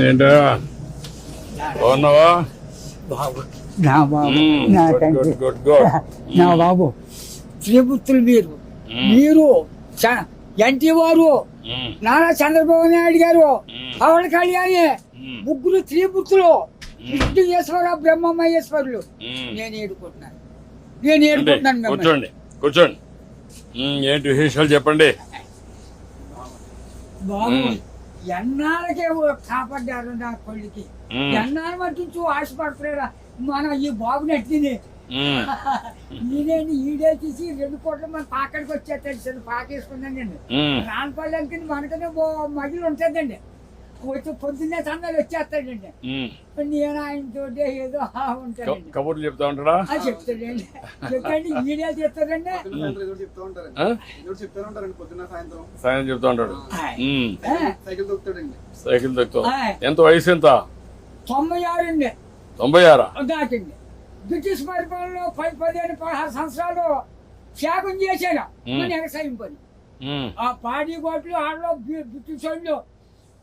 ఏంటా బాగున్నావా? బాబు నా బాబు నా తండ్రి నా బాబు శ్రీపుత్రులు మీరు ఎన్టీ వారు నారా చంద్రబాబు నాయుడు గారు పవన్ కళ్యాణ్ ముగ్గురు శ్రీపుత్రులు విష్ణుయేశ్వర బ్రహ్మమహేశ్వరులు నేను ఏడుకుంటున్నాను కూర్చోండి కూర్చోండి. ఏంటి విశేషాలు చెప్పండి. బాబు ఎన్నాళ్ళకే కాపాడ్డారు నా కొడుకి. ఎన్నాళ్ళు మట్టించు ఆశపడతారా మన ఈ బాబు నట్టింది. ఈడే తీసి 2 కోట్ల మన పాకడికి వచ్చేస్తాడు. పాకేసుకున్నాను నేను రాన్పల్లి మనకనే మగిలి ఉంటుందండి. వచ్చి పొద్దున్నే సందాలు వచ్చేస్తాడండి. నేను ఆయనతో ఏదో ఉంటాడండి. కబుర్లు చెప్తా ఉంటాడా? చెప్తాడండి. చెప్పండి ఈడే చెప్తాడండి. సాయంత్రం చెప్తా ఉంటాడు. సైకిల్ తొక్కుతాడు. ఎంత వయసు ఎంత? 96 అండి. 96 దాటింది. బ్రిటిష్ పరిపాలనలో 15-16 సంవత్సరాలు త్యాగం చేశాను. వ్యవసాయం పని ఆ పాడి గోట్లు ఆడలో బ్రిటిష్ వాళ్ళు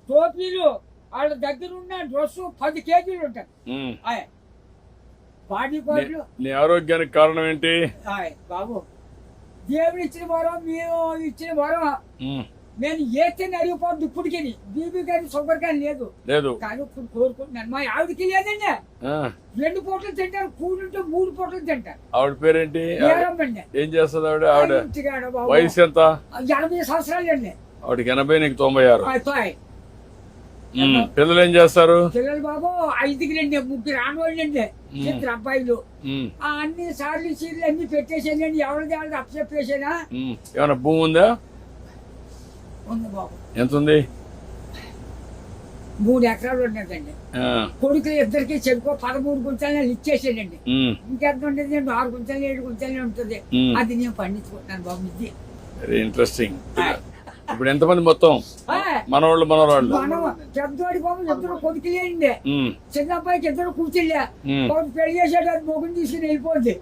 టోపీలు వాళ్ళ దగ్గర ఉన్న డ్రెస్సు 10 కేజీలు ఉంటాయి. పాడి గోట్లు. నీ ఆరోగ్యానికి కారణం ఏంటి బాబు? దేవుడు ఇచ్చిన వరం, మీరు ఇచ్చిన వరం. నేను ఏతని అరిగిపోద్దు ఇప్పటికి. బీబీ కానీ షుగర్ కానీ లేదు కానీ ఇప్పుడు కోరుకుంటున్నాను. మా ఆవిడకి లేదండి. 2 పూటలు తింటారు. కూడుంటే 3 పూటలు తింటారు. ఆవిడ పేరేంటి? ఏం చేస్తుంది ఆవిడ? ఆవిడ వయసు ఎంత? 80 సంవత్సరాలు అండి. ఆవిడకి 80, నీకు 96. పిల్లలు ఏం చేస్తారు? పిల్లలు బాబు 5 ముగ్గురు ఆడవాళ్ళండి, 2 అబ్బాయిలు. అన్ని సార్లు సీర్లు అన్ని పెట్టేసానండి. ఎవరిది వాళ్ళది అప్పచెప్పేసానా. ఏమన్నా భూమి ఉందా? ఉంది బాబు. ఎంత ఉంది? 3 ఎకరాలు ఉన్నదండి. కొడుకులు ఇద్దరికి చెరుకో 13 గుంటలు ఇచ్చేసానండి. ఇంకెంత ఉండేది? 6 గుంటలు 7 గుంటలు ఉంటుంది. అది నేను పండించుకుంటున్నాను బాబు. ఇది వెరీ ఇంట్రెస్టింగ్. ఇప్పుడు ఎంతమంది మొత్తం? మనవాళ్ళు మనవరాళ్ళు? పెద్దవాడి బాబు 2 కొడుకులేండి. చిన్న అబ్బాయికి 2 కూర్చులే. పెళ్లి చేసాడు, అది మొగుని తీసుకుని వెళ్ళిపోద్ది.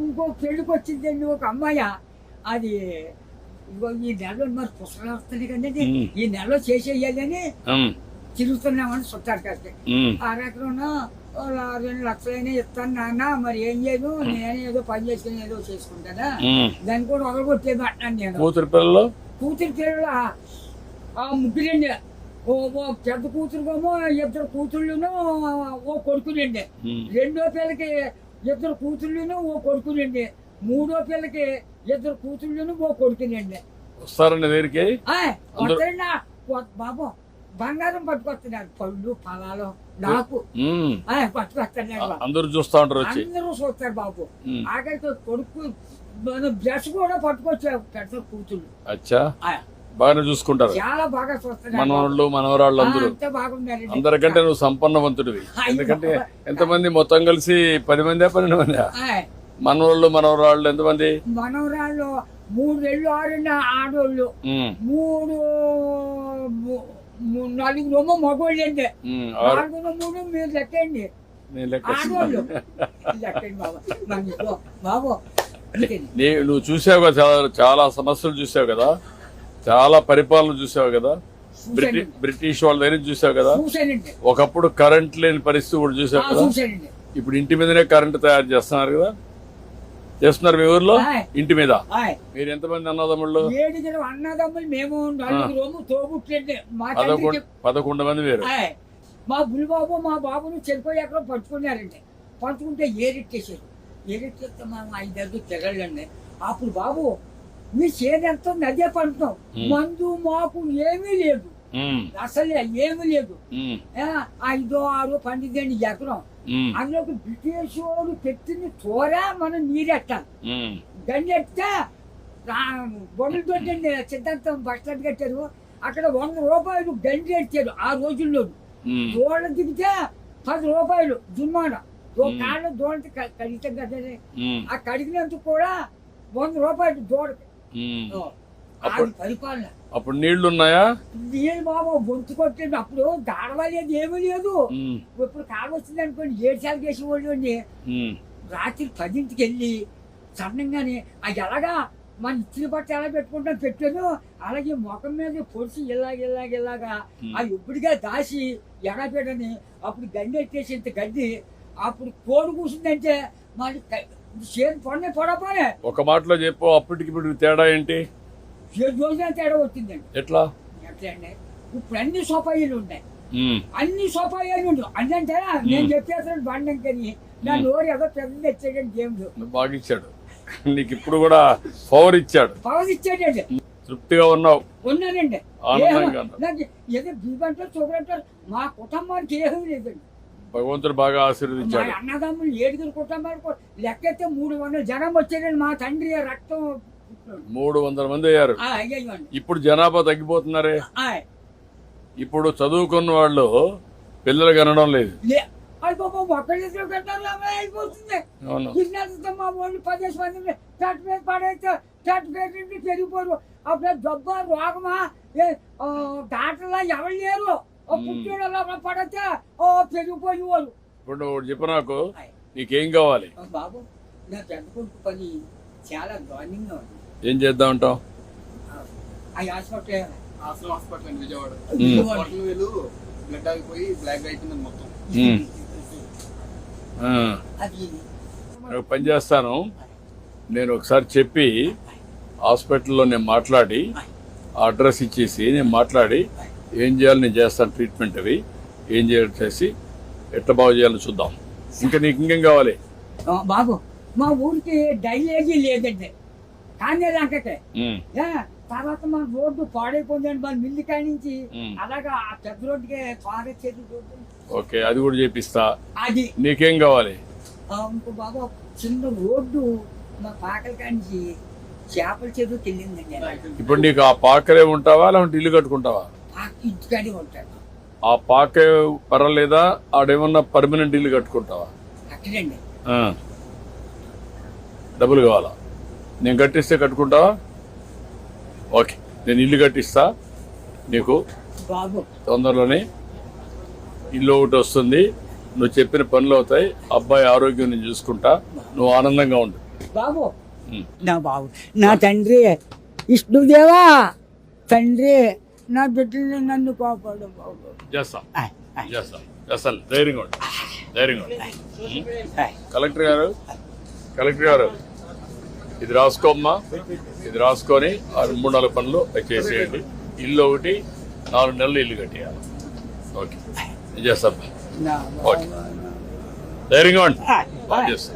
ఇంకో పెళ్లికి వచ్చిందండి ఒక అమ్మాయి. అది ఈ నెలలో మరి పుస్తకాలు వస్తున్నాయి కదండి. ఈ నెలలో చేసేయాలని తిరుగుతున్నామని చుట్టారు కాస్త. 6 ఎకరంలో 2 లక్షలైనా ఇస్తాను నాన్న, మరి ఏం చేయదు, నేను ఏదో పని చేసుకుని ఏదో చేసుకుంటానా, దాన్ని కూడా వదలగొట్టేది అంటున్నాను నేను. కూతురు పిల్లలు ముగ్గురండి. ఓ పెద్ద కూతురుకేమో 2 కూతుళ్ళును ఓ కొడుకులండి. 2వ పిల్లకి 2 కూతుళ్ళును ఓ కొడుకులండి. 3వ పిల్లకి 2 కూతుళ్ళును ఓ కొడుకులండి. వస్తారండి దగ్గరికి? బాబు బంగారం పట్టుకొస్తున్నారు. పళ్ళు ఫలాలు నాకు పట్టుకొస్తున్నారు. అందరూ చూస్తా ఉంటారు. అందరూ చూస్తారు బాబు. ఆఖరికి కొడుకు బ్రష్ కూడా పట్టుకొచ్చారు. పెద్ద కూతుళ్ళు బాగానే చూసుకుంటారు. చాలా బాగా చూస్తున్నారు. మనవాళ్ళు మనవరాళ్ళు అందరూ బాగున్నారు. అందరికంటే నువ్వు సంపన్నవంతుడివి. ఎందుకంటే ఎంతమంది మొత్తం కలిసి 10 మంది 12 మంది మనవాళ్ళు మనవరాళ్ళు? ఎంతమంది మనవరాళ్ళు? 3 ఆడోళ్ళు, 4 మగోళ్ళు అండి. 4 మీరు లెక్కండి. ఆడోళ్ళు లెక్కండి బాబు. నువ్వు చూసావు కదా, చాలా సమస్యలు చూసావు కదా, చాలా పరిపాలన చూసావు కదా, బ్రిటిష్ వాళ్ళ దగ్గర చూసావు కదా. ఒకప్పుడు కరెంట్ లేని పరిస్థితి కూడా చూసావు కదా. ఇప్పుడు ఇంటి మీదనే కరెంట్ తయారు చేస్తున్నారు కదా. చేస్తున్నారు మీ ఊర్లో ఇంటి మీద. మీరు ఎంతమంది అన్నదమ్ముళ్ళు? 7 అన్నదమ్ములు. మేము 4 తోబుట్లండి. 11 మంది మీరు. మా బుల్బాబు మా బాబును చెరిపోయి ఎక్కడో పట్టుకున్నారండి. పట్టుకుంటే ఏరెట్టేసారు. ఏరెట్టేస్తే మనం 5 తెగలండి. అప్పుడు బాబు మీ చేదెంతో నదే పంటున్నాం. మందు మాకు ఏమీ లేదు, అసలే ఏమీ లేదు. 5, 6 పండిదండి ఎకరం. అందులోకి బ్రిటిష్ వాడు పెట్టిన తోరా మనం నీరెట్టాలి. గండి ఎట్టే బొమ్మలు తోటండి సిద్ధాంతం బస్ స్టాండ్ కట్టారు. అక్కడ 100 రూపాయలు గండి ఎట్టారు ఆ రోజుల్లో. దోళ్ళ దిగితే 10 రూపాయలు జుమ్మాన. కాళ్ళు దోళ్ళకి కడిగితే కదా, ఆ కడిగినందుకు కూడా 100 రూపాయలు దోడకి. పరిపాలన. అప్పుడు నీళ్లు ఉన్నాయా? నీళ్ళు బాబు గొంతు కొట్టేది. అప్పుడు దాడవలేదు, ఏమీ లేదు. ఇప్పుడు కాలు వచ్చింది అనుకోండి 7 సార్లు చేసేవాళ్ళు అండి. రాత్రి 10ంటికి వెళ్ళి సన్నంగానే అది ఎలాగా మన ఇచ్చిన బట్ట ఎలా పెట్టుకుంటాం పెట్టాను. అలాగే ముఖం మీద పొడిచి ఇలాగా అవి ఇప్పటికే దాసి ఎడపెడని అప్పుడు గడ్డి ఎట్టేసి ఇంత గడ్డి అప్పుడు కోడి కూర్చుందంటే మరి చేతి పొడనే పొడపోనే ఒక మాటలో చెప్పు, అప్పటికి ఇప్పుడు తేడా ఏంటి? రోజున తేడా వచ్చిందండి. ఎట్లా? ఎట్లా అండి, ఇప్పుడు అన్ని సోఫాయిలు ఉన్నాయి, అన్ని సోఫాయిలు ఉండవు. అంటే నేను చెప్పేస్తాను బండం కని నా నోరు ఏదో పెద్ద తెచ్చాడండి దేవుడు. బాగా ఇచ్చాడు నీకు, ఇప్పుడు కూడా పవర్ ఇచ్చాడు. పవర్ ఇచ్చాడండి. తృప్తిగా ఉన్నావు? ఉన్నానండి. ఆనందంగా ఉన్నావు? నాకు ఏదో బీబంటారు చూడంటారు, మా కుటుంబానికి ఏమీ లేదండి. భగవంతుడు బాగా ఆశీర్వదించాడు. మా అన్నదమ్ములు 7 కుటుంబాలు లెక్కైతే 300 జనం వచ్చారండి. మా తండ్రి రక్తం 300 మంది అయ్యారు. ఇప్పుడు జనాభా తగ్గిపోతున్నారే. ఇప్పుడు చదువుకున్న వాళ్ళు పిల్లలు కనడం లేదు. అయిపోతుంది. మా వాళ్ళు 10 మంది చెట్టు మీద పడైతే చెట్టు మీద పెరిగిపోరు. అప్పుడు జబ్బా రోగమా డాక్టర్లా ఎవరు లేరు. పుట్టిన పడితే పెరిగిపోయి వాళ్ళు. ఇప్పుడు నువ్వు చెప్పు నాకు, నీకేం కావాలి? బాబు నా పెద్ద కొడుకు పని చాలా దారుణంగా ఉంది. ఏం చేద్దాం అంటావు? హాస్పిటల్ విజయవాడ బ్లడ్ ఆగిపోయి బ్లాక్ అయిపోయింది మొత్తం. నేను పని చేస్తాను, నేను ఒకసారి చెప్పి హాస్పిటల్లో నేను మాట్లాడి అడ్రస్ ఇచ్చేసి నేను మాట్లాడి ఏం చేయాలి నేను చేస్తాను. ట్రీట్మెంట్ అవి ఏం చేయాలి చేసి ఎట్లా బాగు చేయాలో చూద్దాం. ఇంకా నీకు ఇంకేం కావాలి? బాబు మా ఊరికి డైలేజీ లేదండి, కానీ లంకకే. తర్వాత మన రోడ్డు పాడైపోయిందండి, మన మిల్లి కాడి నుంచి అలాగా ఆ పెద్ద రోడ్డుకి పారేసేది రోడ్డు. ఓకే, అది కూడా చేపిస్తా. అది నీకేం కావాలి? ఇంకో బాబు చిన్న రోడ్డు మా పాకల కాడి చేపల చెరువుకి వెళ్ళిందండి. ఇప్పుడు నీకు ఆ పాకలే ఉంటావా లేకుంటే ఇల్లు కట్టుకుంటావా? ఇంటికాడే ఉంటాడు. ఆ పాకే పర్వాలేదా? ఆడేమన్నా పర్మనెంట్ ఇల్లు కట్టుకుంటావా? అక్కడండి. డబ్బులు కావాలా? నేను కట్టిస్తే కట్టుకుంటావా? ఓకే, నేను ఇల్లు కట్టిస్తా నీకు. బాబు తొందరలోనే ఇల్లు ఒకటి వస్తుంది, నువ్వు చెప్పిన పనులు అవుతాయి, అబ్బాయి ఆరోగ్యం నేను చూసుకుంటా, నువ్వు ఆనందంగా ఉండు. బాబు నా బాబు నా తండ్రి విష్ణుదేవా, తండ్రి నా బిడ్డల్ని నన్ను కాపాడు బాబు. చేస్తా చేస్తా చేస్తాను. ధైర్యంగా ఉండు, ధైర్యంగా ఉండు. కలెక్టర్ గారు ఇది రాసుకోమ్మా, ఇది రాసుకొని 3-4 పనులు చేసేయండి. ఇల్లు ఒకటి 4 నెలలు ఇల్లు కట్టేయాలి. ఓకే, నేను చేస్తాను. ఓకే, ధైర్యంగా ఉండి బాగా చేస్తాను.